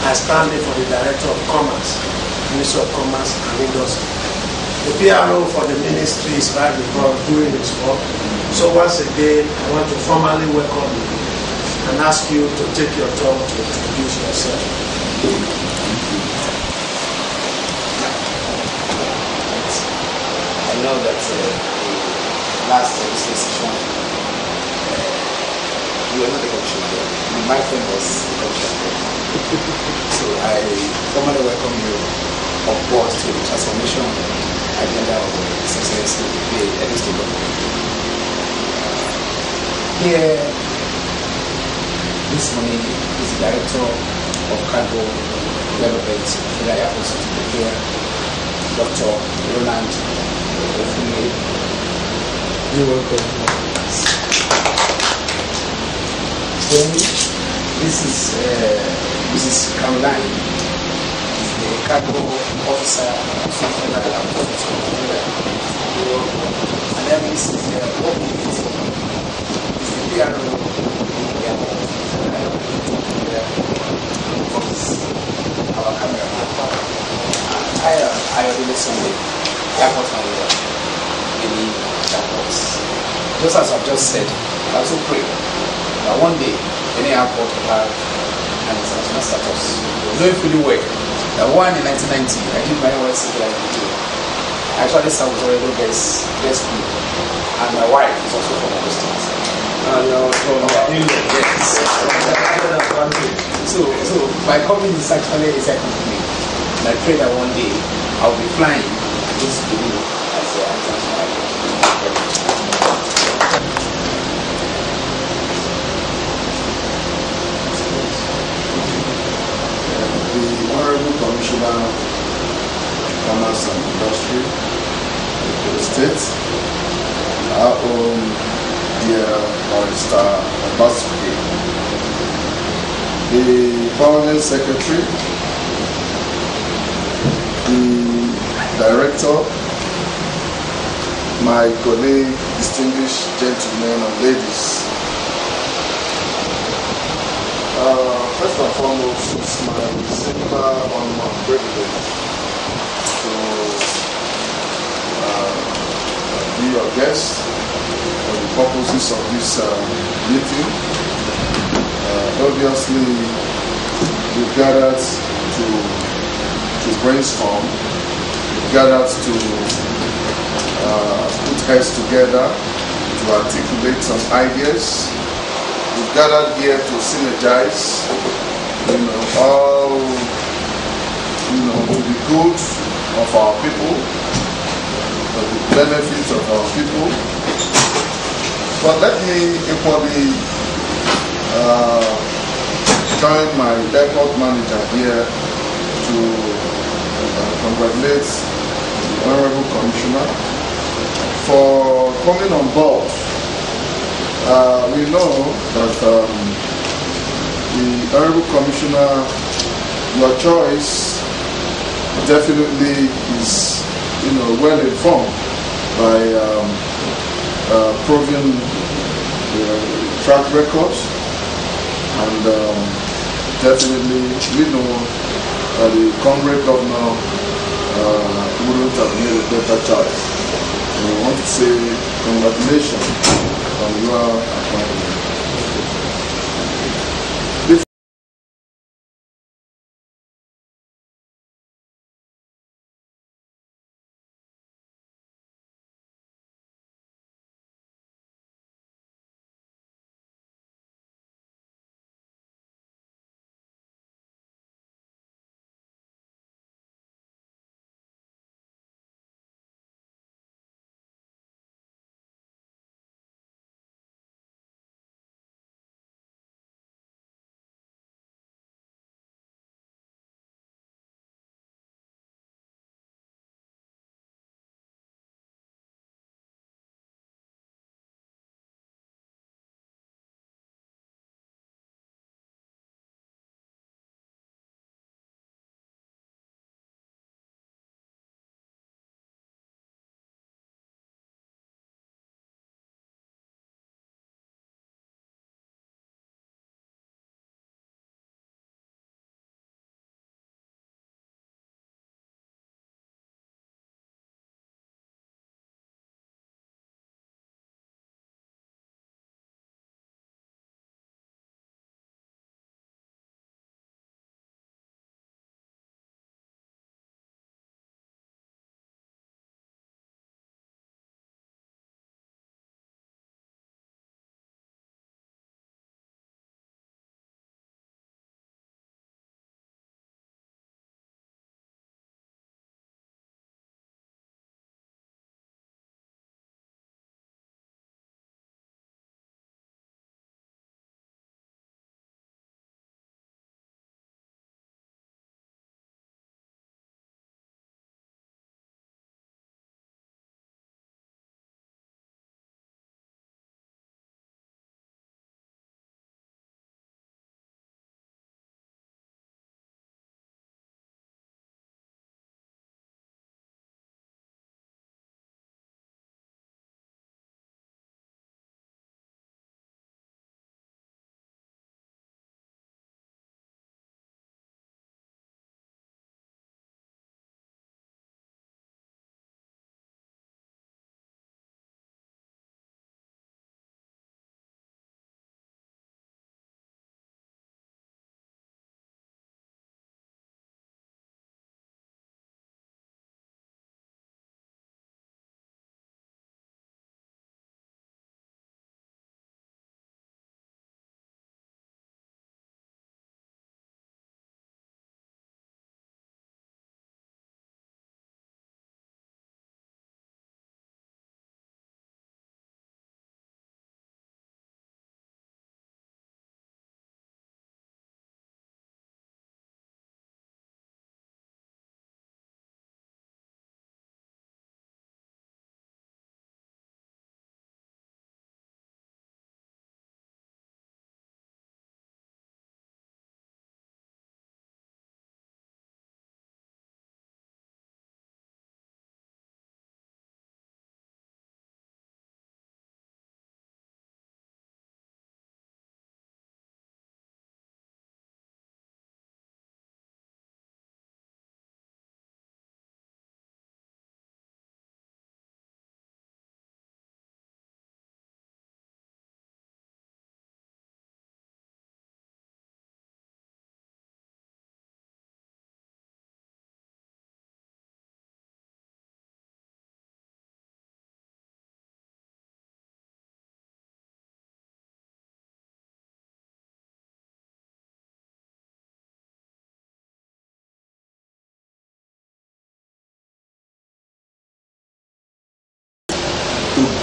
I stand in for the Director of Commerce, Ministry of Commerce and Industry. The PRO for the ministry is right before doing its work. So once again, I want to formally welcome you and ask you to take your turn to introduce yourself. I know that the last session, you were not the commissioner. My friend was the commissioner. So I formally welcome you on board to the transformation agenda of the success of the Edo State government. Here, this morning, is the Director of Cargo Development, Federal Airport City here, Dr. Roland Ofunye. You're welcome. Then, this is Mrs. Caroline, the cargo officer of Federal Airport City. And then this is the PRO. Our camera. I already Sunday, airport manager, any airports. Just as I've just said, I also pray that one day any airport will have an international status. You know it really well. The one in 1990, I did my NYSC like video. I actually served with Oredo Best School, and my wife is also from Oredo State. You're from England. Yes. So my company is actually a company. And I pray that one day I'll be flying this video as an international airport. The Honorable Commissioner of Commerce and Industry of the state, our own dear Barrister Obasuke, the Permanent Secretary, the Director, my colleague, distinguished gentlemen and ladies. First and foremost, it's my singular honor and privilege to be your guest for the purposes of this meeting. Obviously, we've gathered to brainstorm, we've gathered to put heads together to articulate some ideas. We've gathered here to synergize, all, to the good of our people, for the benefit of our people. But let me equally join my airport manager here to congratulate the Honorable Commissioner for coming on board. We know that the Honorable Commissioner, your choice definitely is, well informed by proven track record, and definitely we know that the Comrade Governor wouldn't have made a better choice. And we want to say congratulations on your appointment.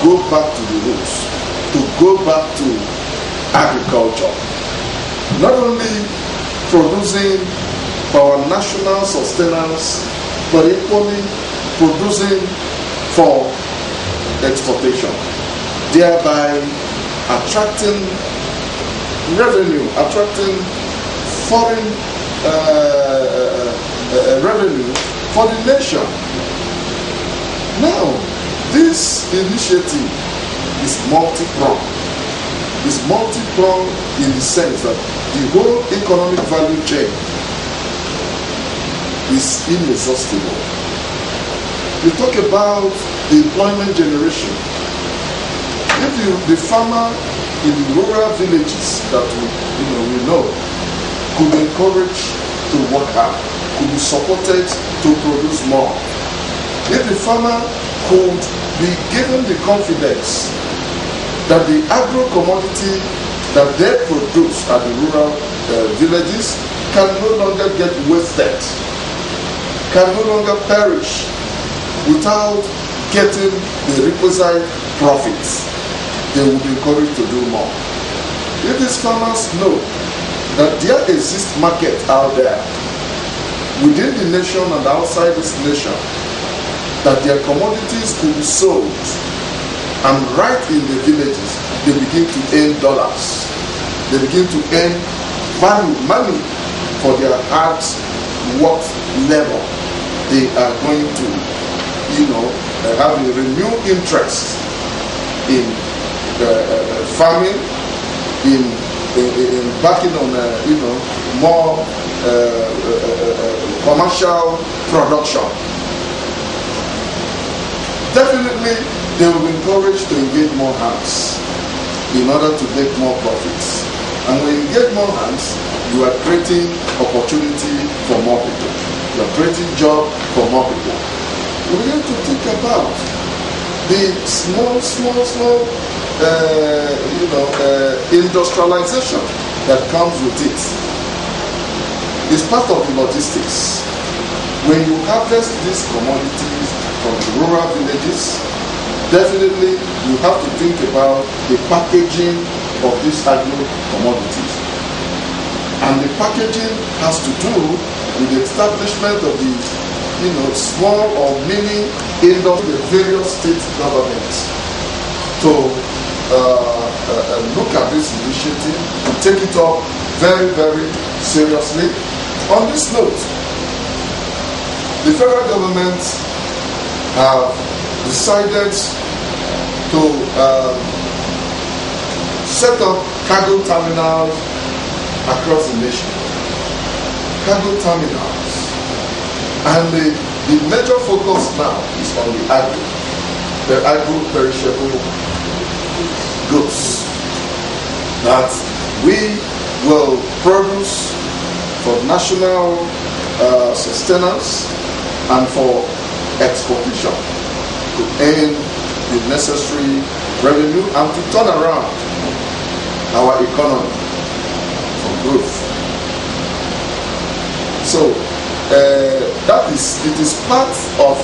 go back to the roots, to go back to agriculture. Not only producing for our national sustenance, but equally producing for exportation, thereby attracting revenue, attracting foreign revenue for the nation. Now, this initiative is multi-pronged. It's multi-pronged in the sense that the whole economic value chain is inexhaustible. You talk about the employment generation. If the farmer in the rural villages that we know could be encouraged to work hard, could be supported to produce more. If the farmer could be given the confidence that the agro commodity that they produce at the rural villages can no longer get wasted, can no longer perish without getting the requisite profits, they will be encouraged to do more. If these farmers know that there exists market out there within the nation and outside this nation, that their commodities could be sold, and right in the villages they begin to earn dollars, they begin to earn value, money for their hard work level, they are going to have a renewed interest in farming, in backing on more commercial production. Definitely, they will be encouraged to engage more hands in order to make more profits. And when you engage more hands, you are creating opportunity for more people. You are creating job for more people. We begin to think about the small industrialization that comes with it. It's part of the logistics. When you harvest these commodities from the rural villages, definitely you have to think about the packaging of these agro commodities. And the packaging has to do with the establishment of the small or mini industry, the various state governments to look at this initiative, to take it up very, very seriously. On this note, the federal government have decided to set up cargo terminals across the nation. Cargo terminals. And the major focus now is on the agro-perishable goods that we will produce for national sustenance and for exportation to earn the necessary revenue and to turn around our economy for growth. So it is part of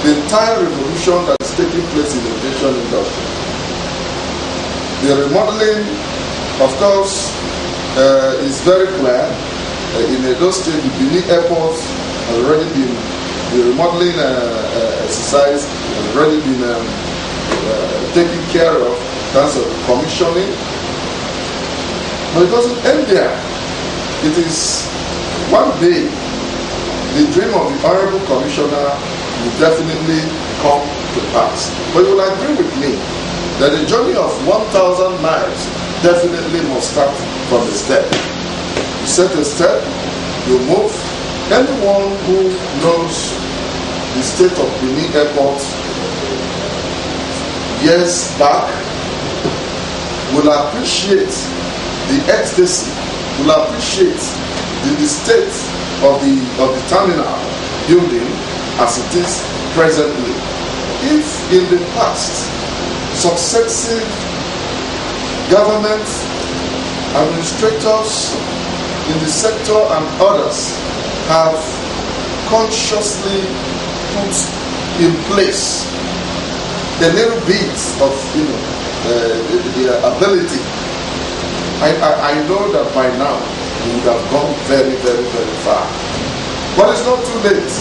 the entire revolution that is taking place in the aviation industry. The remodeling, of course, is very clear. In Edo State, the Benin Airport has already been, the remodeling exercise has already been taken care of in terms of commissioning. But it doesn't end there. It is one day the dream of the Honorable Commissioner will definitely come to pass. But you will agree with me that the journey of 1,000 miles definitely must start from a step. You set a step, you move. Anyone who knows the state of Benin Airport years back will appreciate the ecstasy, will appreciate the state of the terminal building as it is presently. If in the past successive government administrators in the sector and others have consciously put in place a little bit of, the ability, I know that by now we would have gone very, very, very far. But it's not too late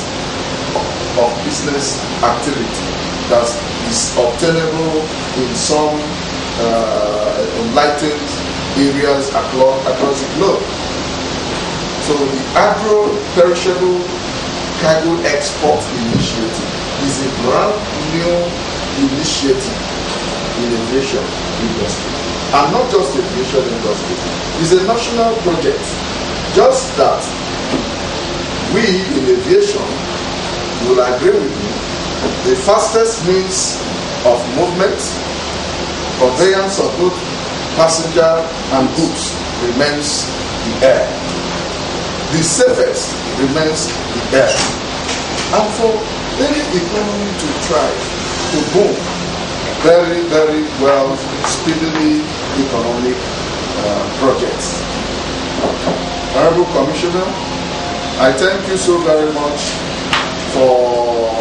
of business activity that is obtainable in some enlightened areas across the globe. So the Agro-Perishable Cargo Export Initiative is a brand new initiative in the aviation industry. And not just the aviation industry. It's a national project. Just that we in aviation will agree with me, the fastest means of movement, conveyance of both passenger and goods remains the air. The safest remains the air. And for any economy to thrive, to boom, very, very well, speedily economic projects. Honorable Commissioner, I thank you so very much for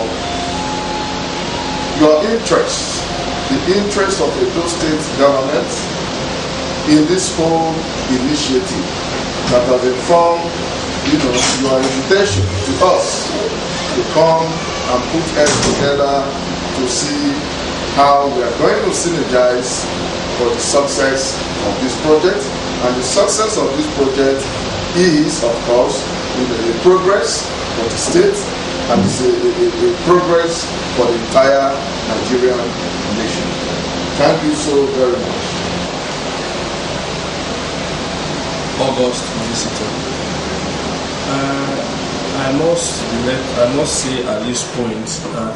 your interest, the interest of the Edo State government in this whole initiative that has informed, your invitation to us to come and put heads together to see how we are going to synergize for the success of this project. And the success of this project is, of course, a progress for the state and it's a progress for the entire Nigerian nation. Thank you so very much. August visitor. I must say at this point that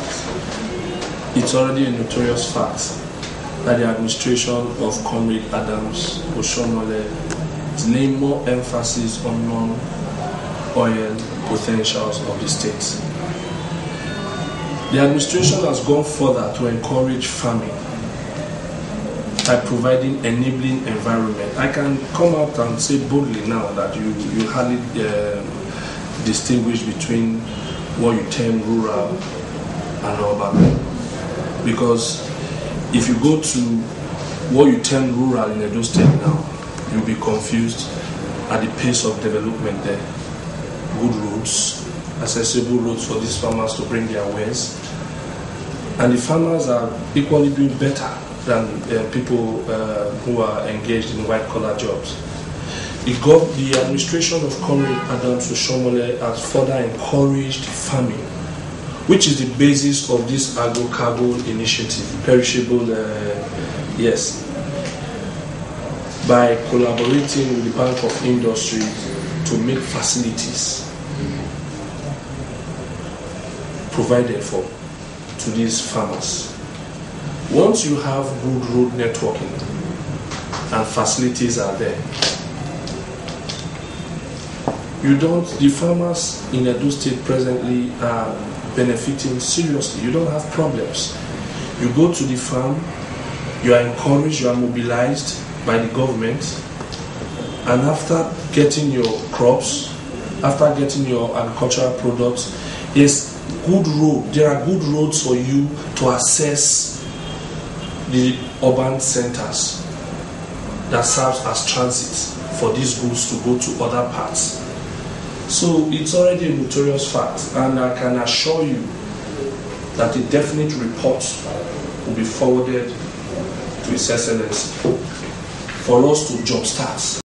it's already a notorious fact that the administration of Comrade Adams Oshiomhole is laying more emphasis on non-oil potentials of the state. The administration has gone further to encourage farming by providing enabling environment. I can come out and say boldly now that you hardly distinguish between what you term rural and urban. Because if you go to what you term rural in Edo State now, you'll be confused at the pace of development there. Good roads, accessible roads for these farmers to bring their wares. And the farmers are equally doing better than people who are engaged in white-collar jobs. The administration of Comrade Adams Oshiomhole has further encouraged farming, which is the basis of this agro-cargo initiative, perishable, yes, by collaborating with the Bank of Industry to make facilities provided for to these farmers. Once you have good road networking and facilities are there, the farmers in Edo State presently are benefiting seriously. You don't have problems. You go to the farm, you are encouraged, you are mobilized by the government, and after getting your crops, after getting your agricultural products, there are good roads for you to access the urban centers that serves as transit for these goods to go to other parts. So it's already a notorious fact, and I can assure you that a definite report will be forwarded to His Excellency for us to jumpstart